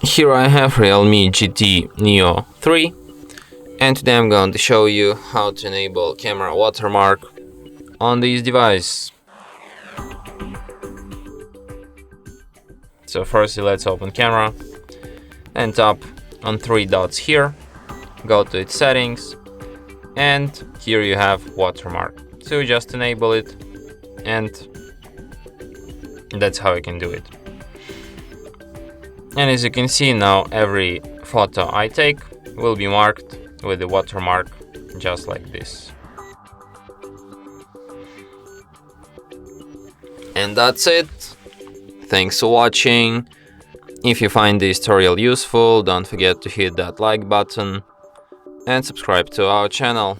Here I have Realme GT Neo 3, and today I'm going to show you how to enable camera watermark on this device. So firstly, let's open camera and tap on three dots here, go to its settings, and here you have watermark. So you just enable it, and that's how you can do it. And as you can see now, every photo I take will be marked with the watermark, just like this. And that's it. Thanks for watching. If you find this tutorial useful, don't forget to hit that like button and subscribe to our channel.